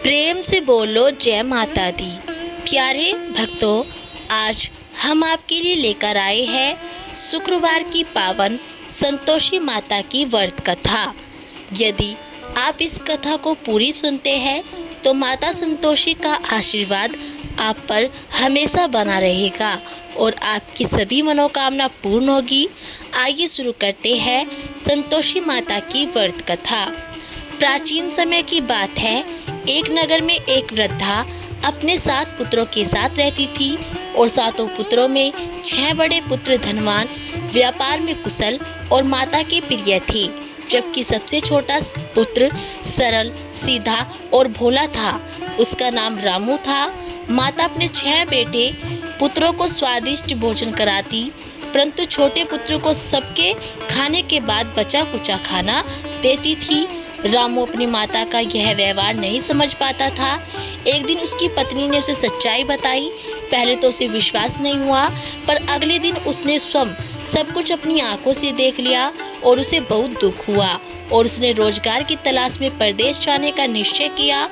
प्रेम से बोलो जय माता दी। प्यारे भक्तों, आज हम आपके लिए लेकर आए हैं शुक्रवार की पावन संतोषी माता की व्रत कथा। यदि आप इस कथा को पूरी सुनते हैं तो माता संतोषी का आशीर्वाद आप पर हमेशा बना रहेगा और आपकी सभी मनोकामना पूर्ण होगी। आइए शुरू करते हैं संतोषी माता की व्रत कथा। प्राचीन समय की बात है, एक नगर में एक वृद्धा अपने 7 पुत्रों के साथ रहती थी और 7 पुत्रों में 6 बड़े पुत्र धनवान, व्यापार में कुशल और माता के प्रिय थे, जबकि सबसे छोटा पुत्र सरल, सीधा और भोला था। उसका नाम रामू था। माता अपने 6 बेटे पुत्रों को स्वादिष्ट भोजन कराती, परंतु छोटे पुत्र को सबके खाने के बाद बचा कुचा खाना देती थी। रामू अपनी माता का यह व्यवहार नहीं समझ पाता था। एक दिन उसकी पत्नी ने उसे सच्चाई बताई। पहले तो उसे विश्वास नहीं हुआ, पर अगले दिन उसने स्वयं सब कुछ अपनी आंखों से देख लिया और उसे बहुत दुख हुआ और उसने रोजगार की तलाश में परदेश जाने का निश्चय किया।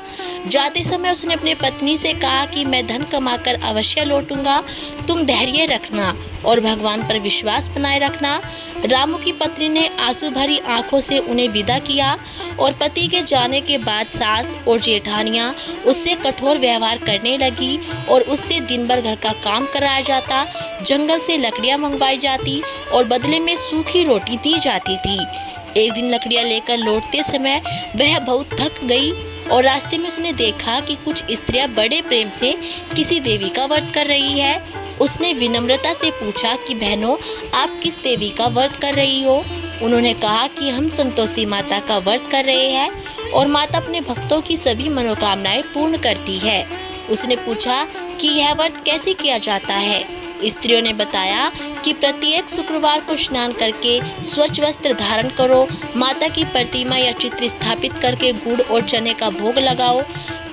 जाते समय उसने अपनी पत्नी से कहा कि मैं धन कमाकर अवश्य लौटूंगा, तुम धैर्य रखना और भगवान पर विश्वास बनाए रखना। रामू की पत्नी ने आंसू भरी आंखों से उन्हें विदा किया और पति के जाने के बाद सास और जेठानियां उससे कठोर व्यवहार करने लगी और उससे दिन भर घर का काम कराया जाता, जंगल से लकड़ियां मंगवाई जाती और बदले में सूखी रोटी दी जाती थी। एक दिन लकड़ियां लेकर लौटते समय वह बहुत थक गई और रास्ते में उसने देखा कि कुछ स्त्रियां बड़े प्रेम से किसी देवी का व्रत कर रही है। उसने विनम्रता से पूछा कि बहनों, आप किस देवी का व्रत कर रही हो? उन्होंने कहा कि हम संतोषी माता का व्रत कर रहे हैं और माता अपने भक्तों की सभी मनोकामनाएं पूर्ण करती है। उसने पूछा कि यह व्रत कैसे किया जाता है? स्त्रियों ने बताया कि प्रत्येक शुक्रवार को स्नान करके स्वच्छ वस्त्र धारण करो, माता की प्रतिमा या चित्र स्थापित करके गुड़ और चने का भोग लगाओ,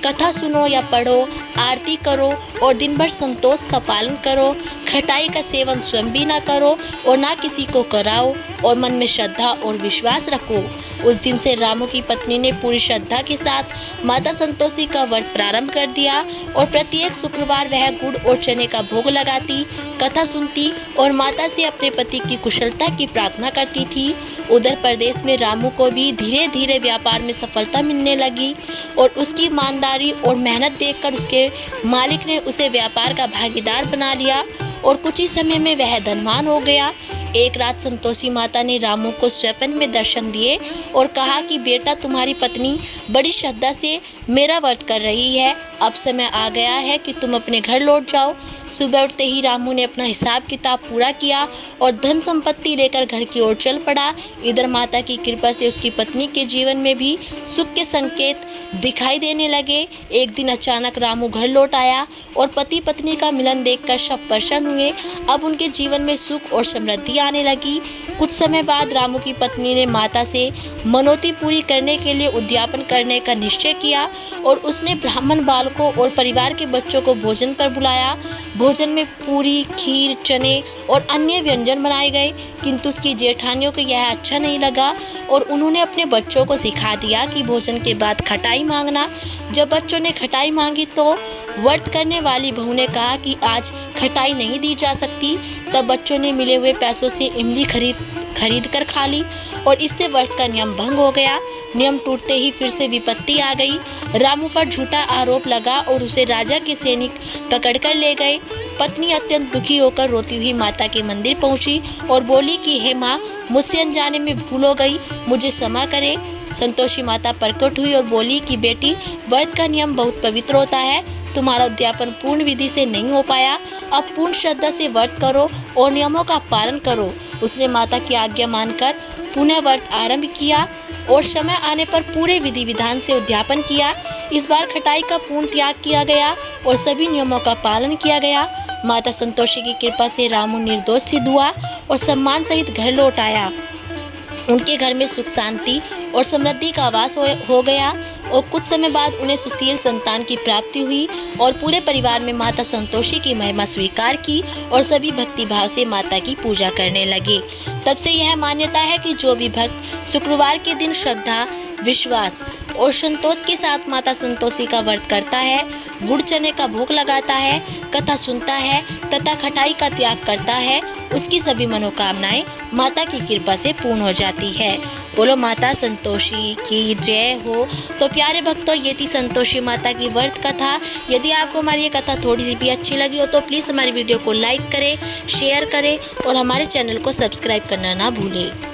कथा सुनो या पढ़ो, आरती करो और दिन भर संतोष का पालन करो। खटाई का सेवन स्वयं भी ना करो और ना किसी को कराओ और मन में श्रद्धा और विश्वास रखो। उस दिन से रामू की पत्नी ने पूरी श्रद्धा के साथ माता संतोषी का व्रत प्रारंभ कर दिया और प्रत्येक शुक्रवार वह गुड़ और चने का भोग लगाती, कथा सुनती और माता से अपने पति की कुशलता की प्रार्थना करती थी। उधर प्रदेश में रामू को भी धीरे धीरे व्यापार में सफलता मिलने लगी और उसकी ईमानदारी और मेहनत देखकर उसके मालिक ने उसे व्यापार का भागीदार बना लिया और कुछ ही समय में वह धनवान हो गया। एक रात संतोषी माता ने रामू को स्वप्न में दर्शन दिए और कहा कि बेटा, तुम्हारी पत्नी बड़ी श्रद्धा से मेरा व्रत कर रही है, अब समय आ गया है कि तुम अपने घर लौट जाओ। सुबह उठते ही रामू ने अपना हिसाब किताब पूरा किया और धन संपत्ति लेकर घर की ओर चल पड़ा। इधर माता की कृपा से उसकी पत्नी के जीवन में भी सुख के संकेत दिखाई देने लगे। एक दिन अचानक रामू घर लौट आया और पति पत्नी का मिलन देखकर सब प्रसन्न हुए। अब उनके जीवन में सुख और समृद्धि आने लगी। कुछ समय बाद रामू की पत्नी ने माता से मनौती पूरी करने के लिए उद्यापन करने का निश्चय किया और उसने ब्राह्मण बालकों और परिवार के बच्चों को भोजन पर बुलाया। भोजन में पूरी, खीर, चने और अन्य व्यंजन बनाए गए, किंतु उसकी जेठानियों को यह अच्छा नहीं लगा और उन्होंने अपने बच्चों को सिखा दिया कि भोजन के बाद खटाई मांगना। जब बच्चों ने खटाई मांगी तो व्रत करने वाली बहू ने कहा कि आज खटाई नहीं दी जा सकती। तब बच्चों ने मिले हुए पैसों से इमली खरीद कर खा ली और इससे व्रत का नियम भंग हो गया। नियम टूटते ही फिर से विपत्ति आ गई। रामू पर झूठा आरोप लगा और उसे राजा के सैनिक पकड़कर ले गए। पत्नी अत्यंत दुखी होकर रोती हुई माता के मंदिर पहुंची और बोली कि हे माँ, मुझसे अनजाने में भूल हो गई, मुझे क्षमा करे। संतोषी माता प्रकट हुई और बोली कि बेटी, व्रत का नियम बहुत पवित्र होता है, तुम्हारा उद्यापन पूर्ण विधि से नहीं हो पाया, अब पूर्ण श्रद्धा से व्रत करो और नियमों का पालन करो। उसने माता की आज्ञा मानकर पुनः व्रत आरंभ किया और समय आने पर पूरे विधि विधान से उद्यापन किया। इस बार खटाई का पूर्ण त्याग किया गया और सभी नियमों का पालन किया गया। माता संतोषी की कृपा से रामू निर्दोष सिद्ध हुआ और सम्मान सहित घर लौट आया। उनके घर में सुख शांति और समृद्धि का आवास हो गया और कुछ समय बाद उन्हें सुशील संतान की प्राप्ति हुई और पूरे परिवार में माता संतोषी की महिमा स्वीकार की और सभी भक्ति भाव से माता की पूजा करने लगे। तब से यह मान्यता है कि जो भी भक्त शुक्रवार के दिन श्रद्धा विश्वास और संतोष के साथ माता संतोषी का व्रत करता है, गुड़ चने का भोग लगाता है, कथा सुनता है तथा खटाई का त्याग करता है, उसकी सभी मनोकामनाएं माता की कृपा से पूर्ण हो जाती है। बोलो माता संतोषी की जय हो। तो प्यारे भक्तों, ये थी संतोषी माता की व्रत कथा। यदि आपको हमारी ये कथा थोड़ी सी भी अच्छी लगी हो तो प्लीज़ हमारी वीडियो को लाइक करें, शेयर करें और हमारे चैनल को सब्सक्राइब करना ना भूलें।